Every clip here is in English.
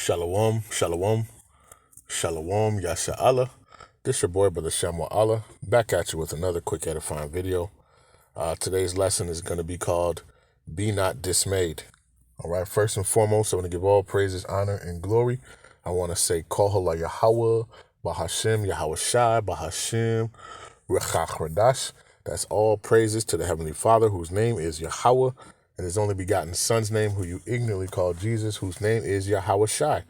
Shalom, shalom, shalom, yasha Allah. This your boy, Brother Shamu Allah, back at you with another quick edifying video. Today's lesson is going to be called Be Not Dismayed. All right, first and foremost, I want to give all praises, honor, and glory. I want to say Halal, Yahawah, Bahasham, Yahawashi, Bahasham, Rawchaa, Qadash. That's all praises to the Heavenly Father, whose name is Yahawah, and his only begotten Son's name, who you ignorantly call Jesus, whose name is Yahawashi.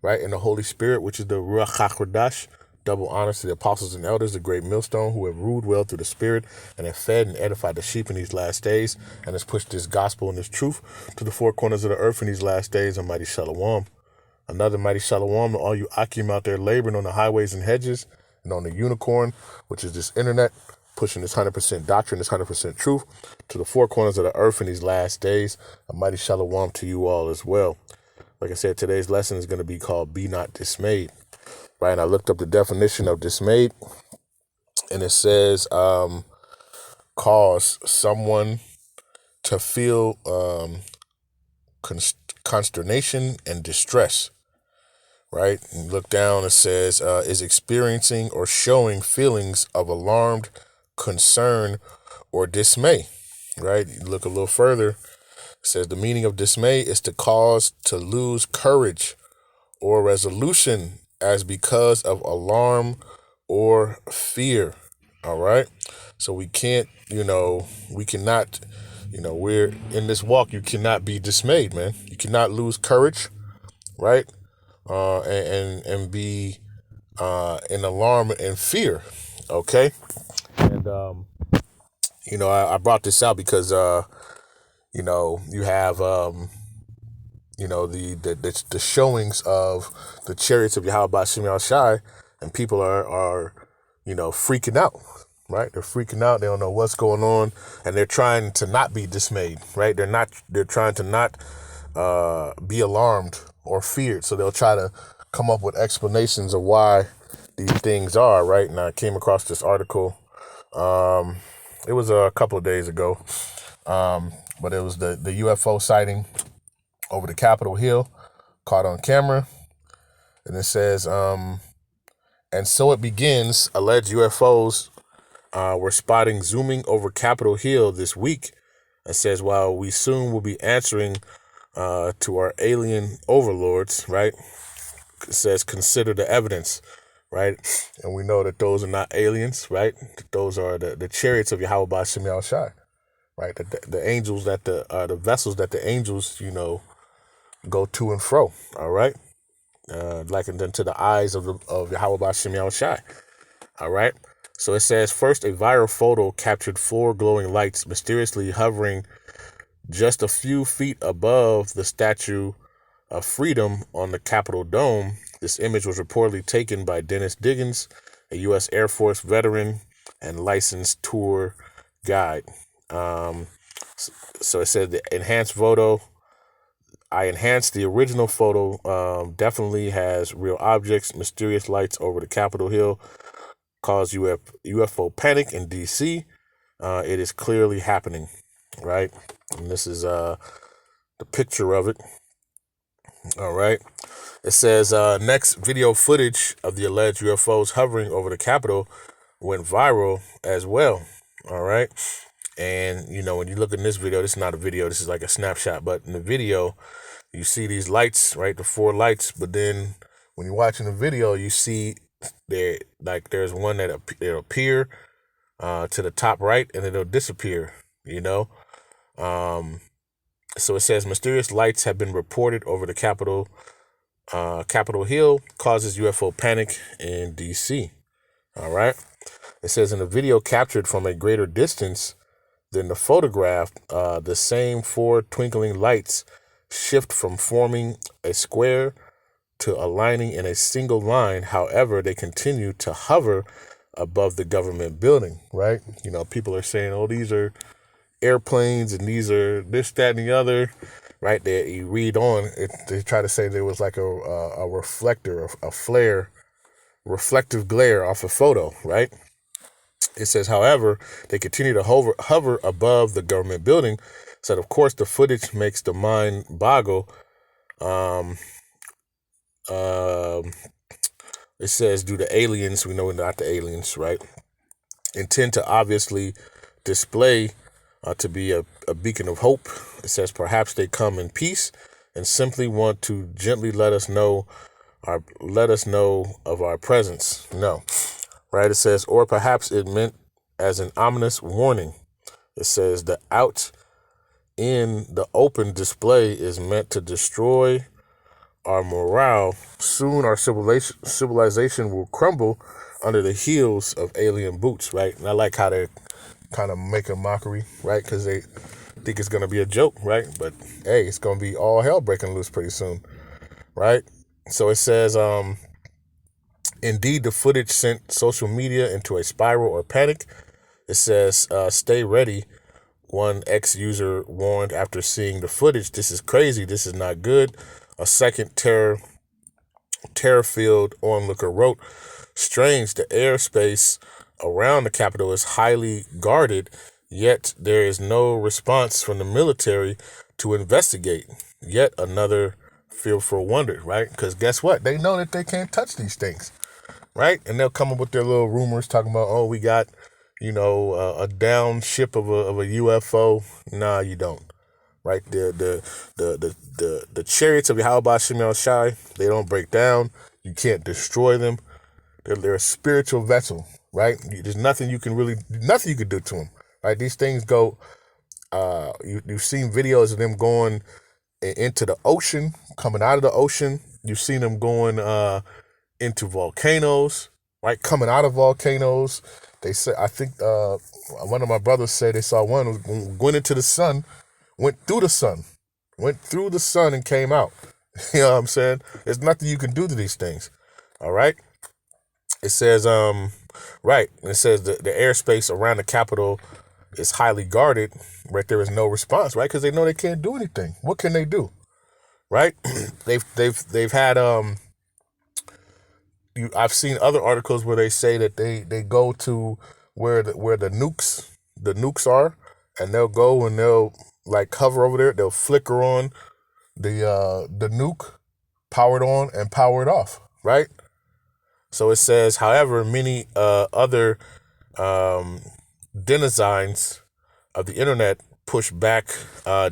Right? And the Holy Spirit, which is the Rawchaa Qadash. Double honors to the apostles and elders, the great millstone, who have ruled well through the Spirit and have fed and edified the sheep in these last days, and has pushed this gospel and this truth to the four corners of the earth in these last days. A mighty shalom. Another mighty shalom to all you Akim out there laboring on the highways and hedges and on the unicorn, which is this internet, pushing this 100% doctrine, this 100% truth to the four corners of the earth in these last days. A mighty shalom to you all as well. Like I said, today's lesson is going to be called Be Not Dismayed. Right, and I looked up the definition of dismayed, and it says cause someone to feel consternation and distress. Right, and look down, it says is experiencing or showing feelings of alarmed, concern, or dismay. Right, you look a little further, it says the meaning of dismay is to cause to lose courage or resolution as because of alarm or fear. All right. So we can't, we cannot, we're in this walk. You cannot be dismayed, man. You cannot lose courage, right? And be in alarm and fear. Okay. And, I brought this out because, you have, the showings of the chariots of Yahawashi, and people are freaking out, right? They're freaking out. They don't know what's going on, and they're trying to not be dismayed, right? They're trying to not be alarmed or feared. So they'll try to come up with explanations of why these things are, right? And I came across this article. It was a couple of days ago, but it was the UFO sighting over the Capitol Hill, caught on camera. And it says, and so it begins. Alleged UFOs were spotting zooming over Capitol Hill this week. It says, while we soon will be answering to our alien overlords, right? It says, consider the evidence, right? And we know that those are not aliens, right? Those are the chariots of Yahawashi, right? The angels the vessels that the angels, go to and fro. All right. Likened unto the eyes of Yahawashi. All right. So it says, first, a viral photo captured four glowing lights mysteriously hovering just a few feet above the Statue of Freedom on the Capitol Dome. This image was reportedly taken by Dennis Diggins, a U.S. Air Force veteran and licensed tour guide. So it said the enhanced photo. I enhanced the original photo. Definitely has real objects, mysterious lights over the Capitol Hill, cause UFO panic in D.C. It is clearly happening, right? And this is the picture of it. All right. It says next video footage of the alleged UFOs hovering over the Capitol went viral as well. All right. And, when you look in this video, this is not a video, this is like a snapshot, but in the video, you see these lights, right? The four lights. But then when you're watching the video, you see there's one that'll appear to the top right, and it'll disappear, So it says mysterious lights have been reported over the Capitol Hill, causes UFO panic in D.C. All right. It says in the video captured from a greater distance than the photograph, the same four twinkling lights shift from forming a square to aligning in a single line. However, they continue to hover above the government building, right? People are saying, oh, these are airplanes and these are this, that, and the other, right? You read on, they try to say there was like a reflector, a flare, reflective glare off a photo, right? It says, however, they continue to hover above the government building. So, of course, the footage makes the mind boggle. Um, it says, do the aliens, we know not the aliens, right, intend to obviously display to be a beacon of hope? It says, perhaps they come in peace and simply want to gently let us know of our presence. No, right? It says, or perhaps it meant as an ominous warning. It says the out in the open display is meant to destroy our morale. Soon our civilization will crumble under the heels of alien boots, right? And I like how they kind of make a mockery, right? Because they think it's going to be a joke, right? But hey, it's going to be all hell breaking loose pretty soon, right? So it says, indeed, the footage sent social media into a spiral or panic. It says, stay ready. One ex-user warned after seeing the footage, this is crazy, this is not good. A second terror-filled onlooker wrote, strange, the airspace around the Capitol is highly guarded, yet there is no response from the military to investigate. Yet another fearful wonder, right? Because guess what? They know that they can't touch these things, right? And they'll come up with their little rumors talking about, oh, we got, a down ship of a UFO. Nah, you don't. Right? The chariots of Yahawashi, they don't break down. You can't destroy them. They're a spiritual vessel, right? There's nothing you can do to them, right? These things go. You've seen videos of them going into the ocean, coming out of the ocean. You've seen them going into volcanoes, right? Coming out of volcanoes. They say, I think one of my brothers said they saw one went into the sun, went through the sun and came out. You know what I'm saying? There's nothing you can do to these things. All right. It says, right. It says the airspace around the Capitol is highly guarded. Right. There is no response, right? Because they know they can't do anything. What can they do? Right. they've had, I've seen other articles where they say that they go to where the nukes are, and they'll go and they'll like hover over there. They'll flicker on the nuke, power it on and power it off, right? So it says, however, many other denizens of the internet push back,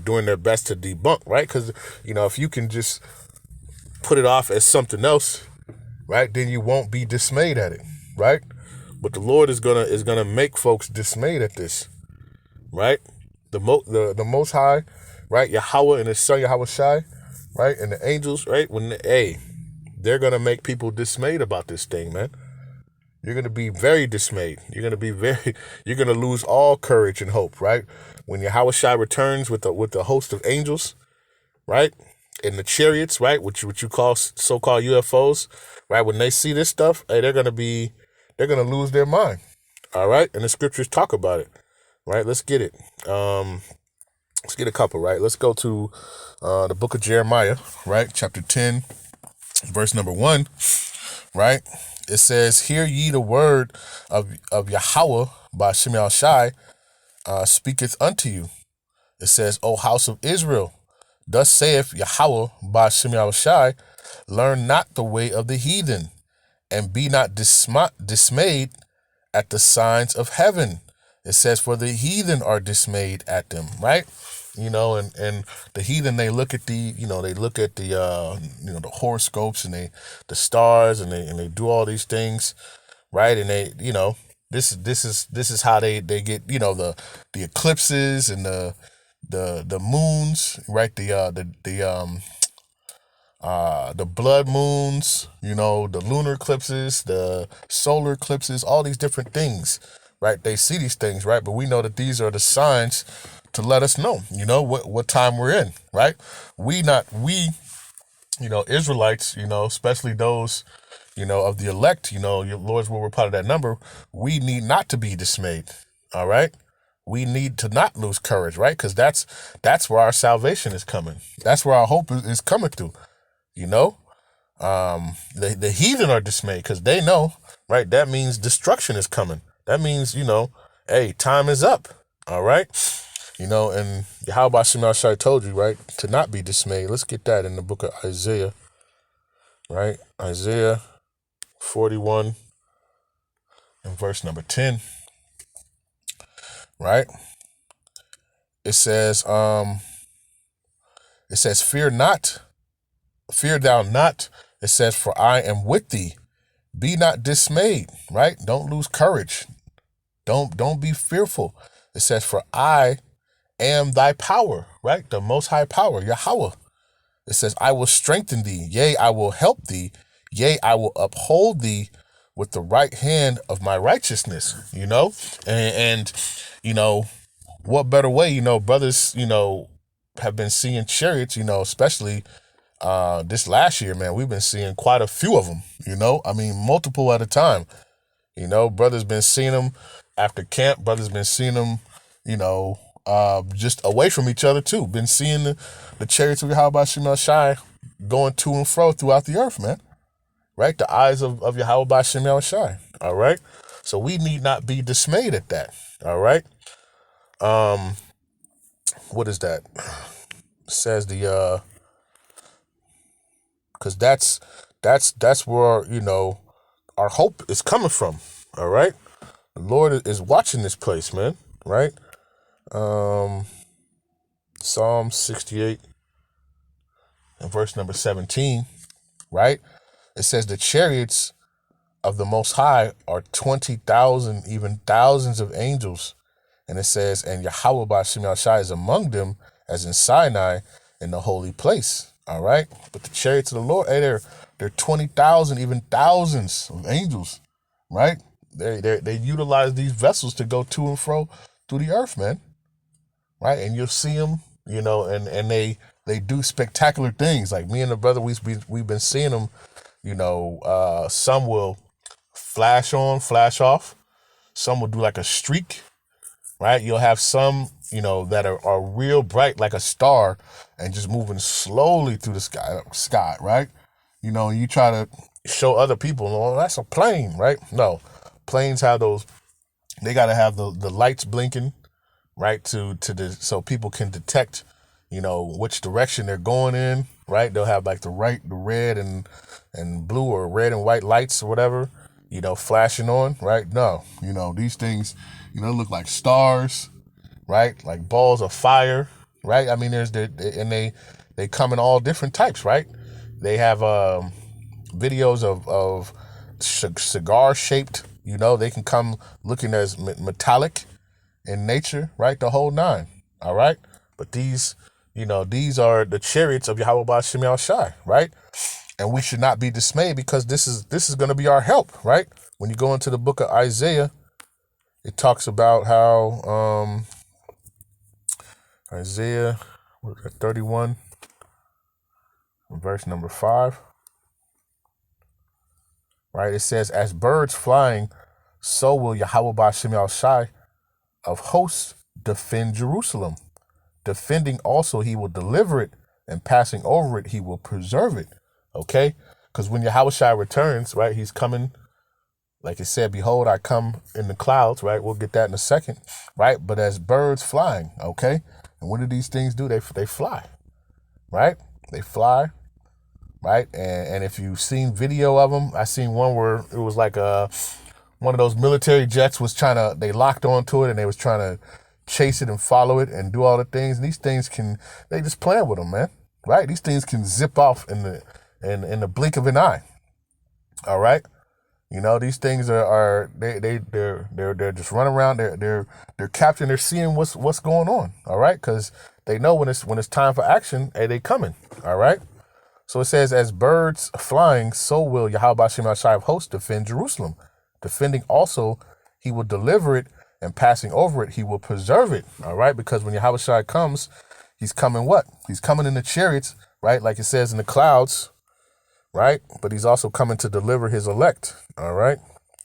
doing their best to debunk, right? Because if you can just put it off as something else, right, then you won't be dismayed at it, right? But the Lord is gonna make folks dismayed at this, right? The Most High, right? Yahawah and His Son Yahawashi, right, and the angels, right? They're gonna make people dismayed about this thing, man. You're gonna be very dismayed. You're gonna lose all courage and hope, right? When Yahawashi returns with the host of angels, right? In the chariots, right? What you call so-called UFOs, right? When they see this stuff, hey, they're gonna lose their mind. All right, and the scriptures talk about it, right? Let's get it. Let's get a couple, right? Let's go to the book of Jeremiah, right? Chapter 10, verse number 1, right? It says, "Hear ye the word of Yahawah Bahasham Shai speaketh unto you." It says, "O house of Israel, thus saith Yahawah Bahasham Shai, learn not the way of the heathen, and be not dismayed at the signs of heaven." It says, "For the heathen are dismayed at them," right? And the heathen, they look at the the horoscopes and the stars and they do all these things, right? And they, this is how they get, the eclipses and the moons, right? The blood moons, the lunar eclipses, the solar eclipses, all these different things, right? They see these things, right? But we know that these are the signs to let us know, what time we're in, right? We, Israelites, especially those, of the elect, your Lord's will, we're part of that number. We need not to be dismayed, all right? We need to not lose courage, right? Because that's where our salvation is coming. That's where our hope is coming through. The heathen are dismayed because they know, right? That means destruction is coming. That means, hey, time is up. All right. And Yahawah Shai told you, right, to not be dismayed. Let's get that in the book of Isaiah. right? Isaiah 41 and verse number 10, right? It says, fear not, fear thou not. It says, for I am with thee. Be not dismayed, right? Don't lose courage. Don't be fearful. It says, for I am thy power, right? The most high power, Yahawah. It says, I will strengthen thee. Yea, I will help thee. Yea, I will uphold thee with the right hand of my righteousness, and what better way, brothers, have been seeing chariots, especially this last year, man. We've been seeing quite a few of them, multiple at a time. Brothers been seeing them after camp. Brothers been seeing them, just away from each other too. Been seeing the chariots of Yahawashi going to and fro throughout the earth, man. Right? The eyes of Yahawashi. All right? So we need not be dismayed at that. All right? What is that? It says because that's where, our hope is coming from. All right? The Lord is watching this place, man. Right? Psalm 68 and verse number 17, right? It says the chariots of the Most High are 20,000, even thousands of angels. And it says, and Yahawah Bahasham Shai is among them, as in Sinai, in the holy place. All right? But the chariots of the Lord, they're 20,000, even thousands of angels, right? They utilize these vessels to go to and fro through the earth, man. Right? And you'll see them, and they do spectacular things. Like me and the brother, we've been seeing them, some will flash on, flash off. Some will do like a streak, right? You'll have some, that are real bright like a star and just moving slowly through the sky, right? You try to show other people, oh, that's a plane, right? No, planes have those, they got to have the lights blinking, right? So people can detect, which direction they're going in, right? They'll have like the red and blue or red and white lights or whatever, flashing on, right? No, these things, look like stars, right? Like balls of fire, right? I mean, they come in all different types, right? They have videos of cigar shaped, they can come looking as metallic in nature, right? The whole nine, all right? But these are the chariots of Yahawah Bahasham Shai, right? And we should not be dismayed because this is going to be our help, right? When you go into the book of Isaiah, it talks about how Isaiah 31, verse number 5, right? It says, as birds flying, so will Yahawah Bahasham Shai of hosts defend Jerusalem. Defending also, he will deliver it, and passing over it, he will preserve it. Okay? Because when Yahawashi returns, right, he's coming, like it said, behold, I come in the clouds, right? We'll get that in a second, right? But as birds flying, okay? And what do these things do? They fly, right? They fly, right? And if you've seen video of them, I seen one where it was like one of those military jets they locked onto it and they was trying to chase it and follow it and do all the things. And these things they just playing with them, man. Right? These things can zip off in the blink of an eye. All right? These things they're just running around. They're capturing. They're seeing what's going on. All right? Because they know when it's time for action, hey, they coming. All right? So it says, as birds flying, so will Yahawah Bahasham Shai of hosts defend Jerusalem. Defending also, he will deliver it, and passing over it, he will preserve it. All right? Because when Yahawashi comes, he's coming what? He's coming in the chariots, right? Like it says in the clouds, right? But he's also coming to deliver his elect. All right?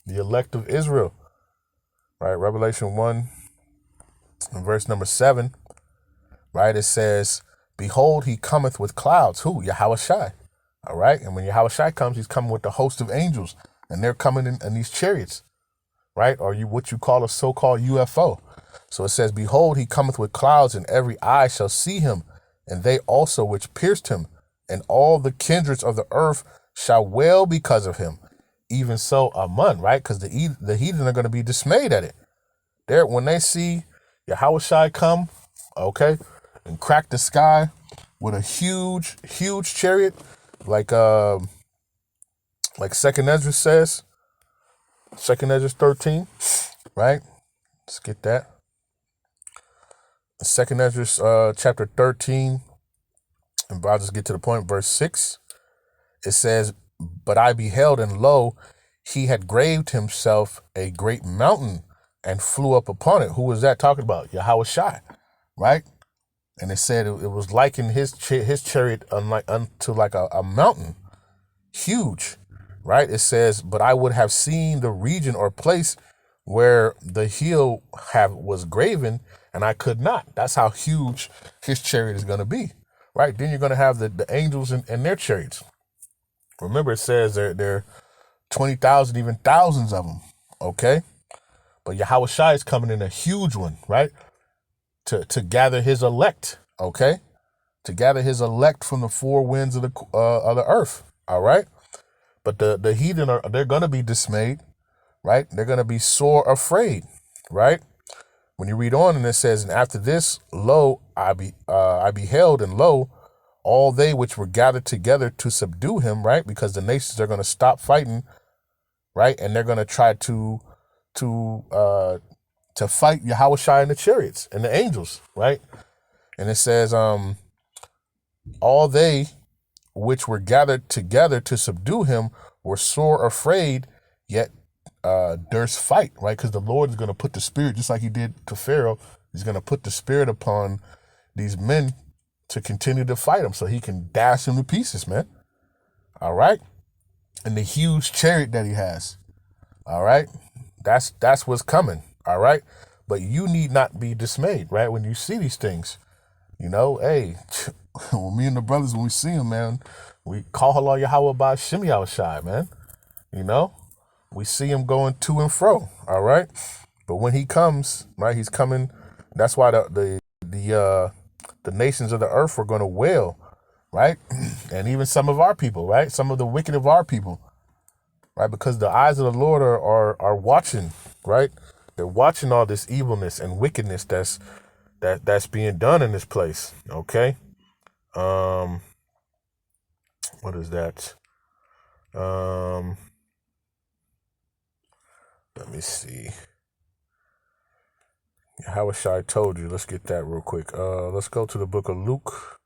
The elect of Israel. Right? Revelation 1, verse number 7, right? It says, behold, he cometh with clouds. Who? Yahawashi. All right? And when Yahawashi comes, he's coming with the host of angels, and they're coming in these chariots. Right? Or what you call a so-called UFO. So it says, behold, he cometh with clouds, and every eye shall see him, and they also which pierced him, and all the kindreds of the earth shall wail because of him. Even so, Amun, right? Because the heathen are going to be dismayed at it. When they see Yahawashi come, okay, and crack the sky with a huge, huge chariot, like Second Ezra says, Second Ezra 13, right? Let's get that. Second Ezra chapter 13, and I'll just get to the point, verse 6. It says, but I beheld, and lo, he had graved himself a great mountain and flew up upon it. Who was that talking about? Yahawashi, right? And it said it was likened his chariot unto like a mountain, huge, right? It says, but I would have seen the region or place where the heel was graven, and I could not. That's how huge his chariot is going to be, right? Then you're going to have the angels and their chariots. Remember, it says there 20,000, even thousands of them, okay? But Yahawashi is coming in a huge one, right? To gather his elect, okay? To gather his elect from the four winds of the earth, all right? But the heathen they're going to be dismayed, right? They're going to be sore afraid, right? When you read on, and it says, and after this, lo, I beheld, and lo, all they which were gathered together to subdue him, right? Because the nations are going to stop fighting, right? And they're going to try to fight Yahawashi and the chariots and the angels, right? And it says, all they which were gathered together to subdue him were sore afraid, yet durst fight, right? Because the Lord is going to put the spirit, just like he did to Pharaoh, he's going to put the spirit upon these men to continue to fight him so he can dash him to pieces, man. All right? And the huge chariot that he has. All right? That's what's coming. All right? But you need not be dismayed, right? When you see these things, you know, hey, when me and the brothers, when we see him, man, we call Halal Yahawah Bahasham Yahawashi, man. You know, we see him going to and fro. All right? But when he comes, right, he's coming. That's why the nations of the earth are going to wail, right? And even some of our people, right? Some of the wicked of our people, right? Because the eyes of the Lord are watching, right? They're watching all this evilness and wickedness that's being done in this place. Okay. What is that? Let me see. How I told you. Let's get that real quick. Let's go to the book of Luke,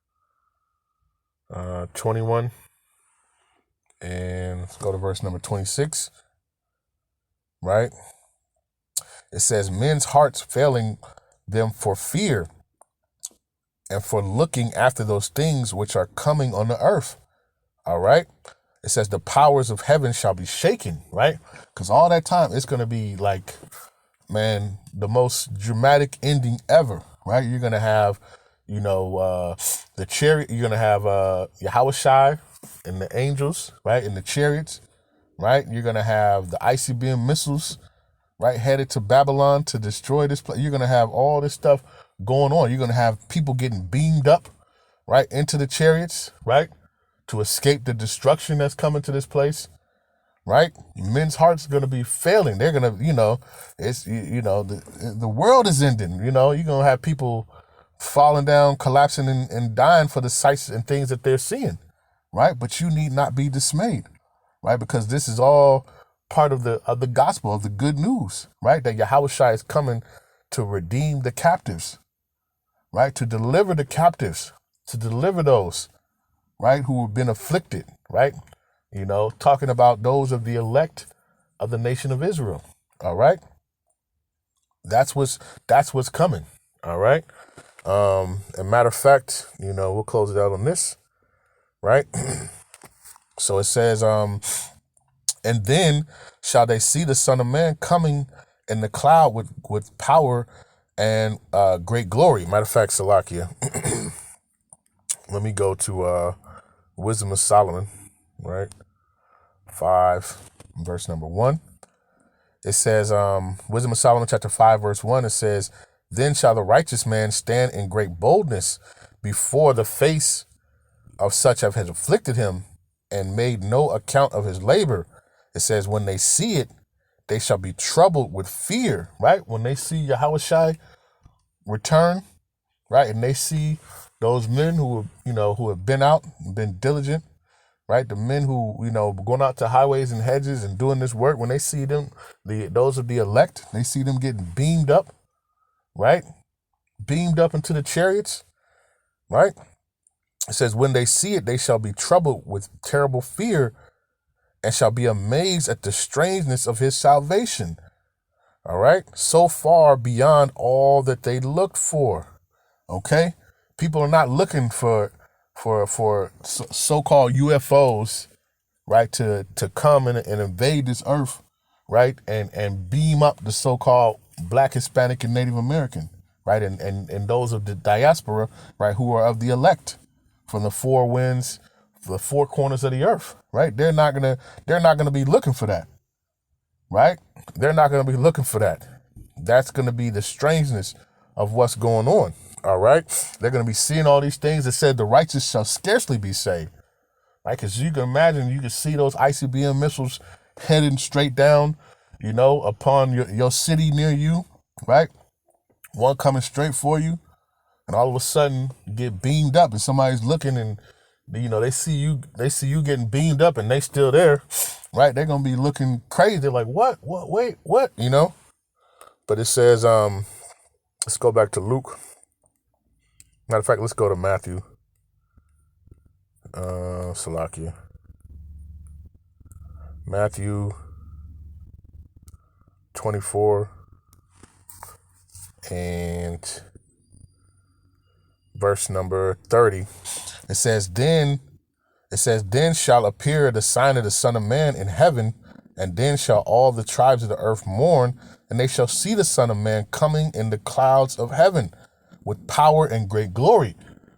21, and let's go to verse number 26. Right? It says, men's hearts failing them for fear and for looking after those things which are coming on the earth. All right? It says the powers of heaven shall be shaken, right? Because all that time it's going to be like, man, the most dramatic ending ever, right? You're going to have, the chariot, you're going to have Yahawashi and the angels, right? And the chariots, right? You're going to have the ICBM missiles, right? Headed to Babylon to destroy this place. You're going to have all this stuff going on. You're going to have people getting beamed up, right? Into the chariots, right? To escape the destruction that's coming to this place. Right? Men's hearts are going to be failing. They're going to, the world is ending. You're going to have people falling down, collapsing and dying for the sights and things that they're seeing. Right? But you need not be dismayed. Right? Because this is all part of the gospel, of the good news. Right? That Yahawashi is coming to redeem the captives. Right? To deliver the captives. To deliver those, right, who have been afflicted. Right? Talking about those of the elect of the nation of Israel. All right. That's what's coming. All right. And matter of fact, we'll close it out on this. Right. So it says, and then shall they see the Son of Man coming in the cloud with power and great glory. Matter of fact, Salakia, let me go to Wisdom of Solomon, right? 5, verse number 1. It says, Wisdom of Solomon, chapter 5, verse 1, it says, then shall the righteous man stand in great boldness before the face of such as have afflicted him, and made no account of his labor. It says, when they see it, they shall be troubled with fear, right? When they see Yahawashi return, right? And they see those men who have been out and been diligent, right? The men who, going out to highways and hedges and doing this work, when they see them, those of the elect, they see them getting beamed up, right? Beamed up into the chariots, right? It says, when they see it, they shall be troubled with terrible fear and shall be amazed at the strangeness of his salvation. All right. So far beyond all that they looked for. Okay. People are not looking for so-called UFOs, right, to come and invade this earth, right, and beam up the so-called Black, Hispanic, and Native American, right, and those of the diaspora, right, who are of the elect from the four winds, the four corners of the earth, right? They're not gonna be looking for that, right? They're not gonna be looking for that. That's gonna be the strangeness of what's going on. All right, they're gonna be seeing all these things that said the righteous shall scarcely be saved, right? Because you can imagine, you can see those ICBM missiles heading straight down, upon your city near you, right? One coming straight for you, and all of a sudden you get beamed up, and somebody's looking, and they see you getting beamed up, and they still there, right? They're gonna be looking crazy. They're like, what? Wait, what? But it says, let's go back to Luke. Matter of fact, let's go to Matthew. Salakia. Matthew 24 and verse number 30. It says, then shall appear the sign of the Son of Man in heaven, and then shall all the tribes of the earth mourn, and they shall see the Son of Man coming in the clouds of heaven with power and great glory.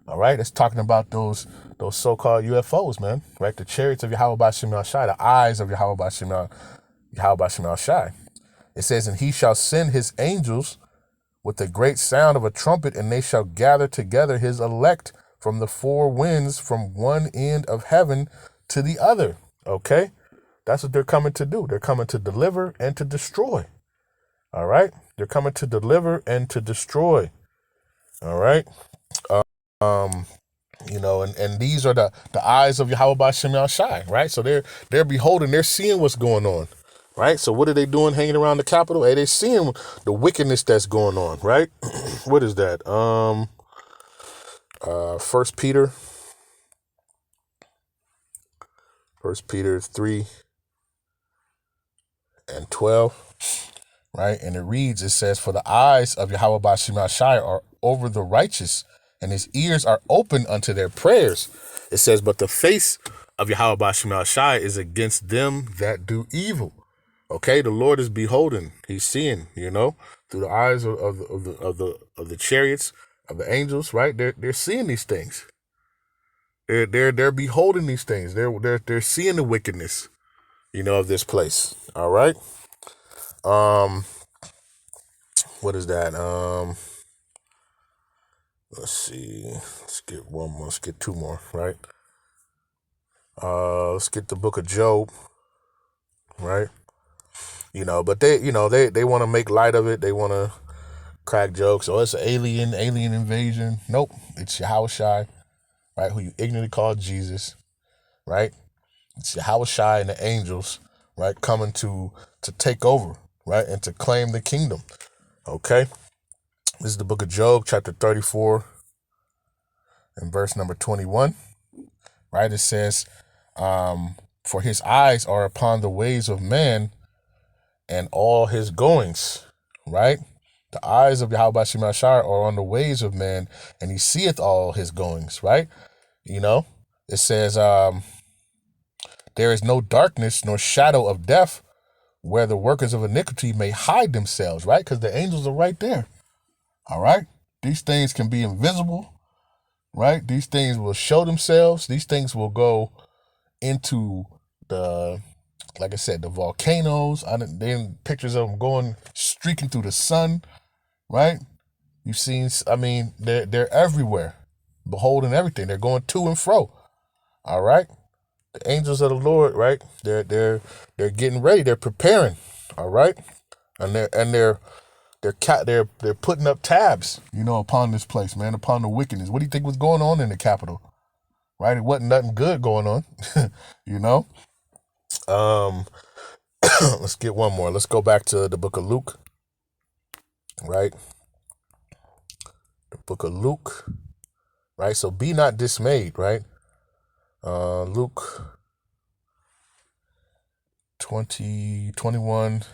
All right, it's talking about those so-called UFOs, man, right? The chariots of Yahawah Bahasham Yahawah, the eyes of Yahawah Bahasham Yahawah. It says, and he shall send his angels with the great sound of a trumpet, and they shall gather together his elect from the four winds, from one end of heaven to the other. Okay, that's what they're coming to do. They're coming to deliver and to destroy. All right, they're coming to deliver and to destroy. All right. And these are the eyes of Yahawah Bahasham Yahawah, right? So they're beholding, they're seeing what's going on, right? So what are they doing hanging around the Capitol? Hey, they're seeing the wickedness that's going on, right? What is that? 1 Peter 3 and 12, right? And it says, for the eyes of Yahawah Bahasham Yahawah are over the righteous, and his ears are open unto their prayers. It says, but the face of Yahawah Bahasham Yahawah is against them that do evil. Okay, the Lord is beholding. He's seeing, through the eyes of the chariots of the angels, right? They're seeing these things. They're beholding these things. They're seeing the wickedness, of this place. All right. What is that? Let's see. Let's get one more. Let's get two more, right? Let's get the book of Job, right? But they want to make light of it. They want to crack jokes. Oh, it's an alien invasion. Nope. It's Yahawashi, right? Who you ignorantly call Jesus, right? It's Yahawashi and the angels, right? Coming to take over, right? And to claim the kingdom. Okay. This is the book of Job, chapter 34 and verse number 21, right? It says, for his eyes are upon the ways of man and all his goings, right? The eyes of Yahawah Bahasham Yahawah are on the ways of man, and he seeth all his goings, right? It says, there is no darkness nor shadow of death where the workers of iniquity may hide themselves, right? Because the angels are right there. All right. These things can be invisible, right? These things will show themselves. These things will go into like I said, the volcanoes. Then pictures of them streaking through the sun, right? You've seen, they're everywhere, beholding everything. They're going to and fro. All right. The angels of the Lord, right? They're getting ready. They're preparing. All right, and they're putting up tabs, upon this place, man, upon the wickedness. What do you think was going on in the capital? Right, it wasn't nothing good going on. you know. Let's get one more. Let's go back to the book of Luke. Right, the book of Luke. Right, so be not dismayed. Right, Luke 20:21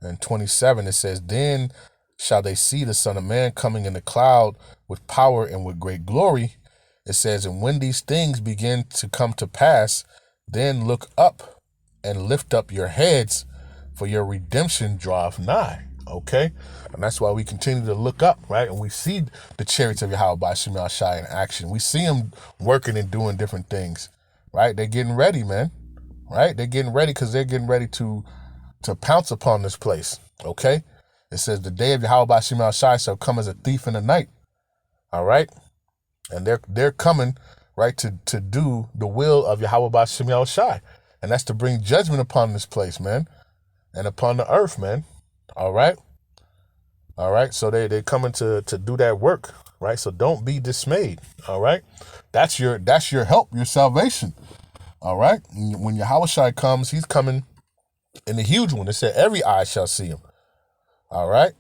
and 27, it says, then shall they see the Son of Man coming in the cloud with power and with great glory. It says, and when these things begin to come to pass, then look up and lift up your heads, for your redemption draweth nigh. Okay? And that's why we continue to look up, right? And we see the chariots of Yahawashi in action. We see them working and doing different things, right? They're getting ready, man, right? They're getting ready because they're getting ready to pounce upon this place. Okay? It says the day of Yahawashi shall come as a thief in the night. All right? And they're coming, right, to do the will of Yahawashi. And that's to bring judgment upon this place, man, and upon the earth, man. All right? All right? So they're coming to do that work, right? So don't be dismayed. All right? That's your help, your salvation. All right? When Yahawashi comes, he's coming in the huge one. It said every eye shall see him. All right.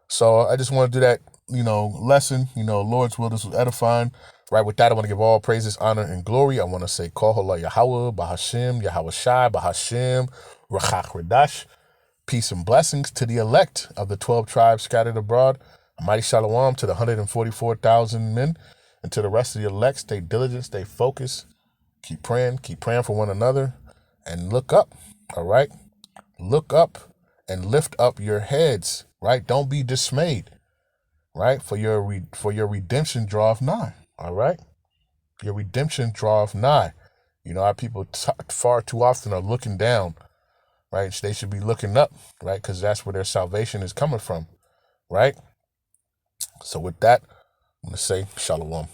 So I just want to do that, lesson. Lord's will, this was edifying. Right. With that, I want to give all praises, honor, and glory. I want to say, Halal, Yahawah, Bahasham, Yahawashi, Bahasham, Rawchaa, Qadash. Peace and blessings to the elect of the 12 tribes scattered abroad. A mighty shalom to the 144,000 men, and to the rest of the elect. Stay diligent, stay focused. Keep praying for one another, and look up. All right. Look up and lift up your heads, right? Don't be dismayed, right? For your redemption draweth nigh, all right? Your redemption draweth nigh. Our people far too often are looking down, right? They should be looking up, right? Because that's where their salvation is coming from, right? So with that, I'm going to say shalom.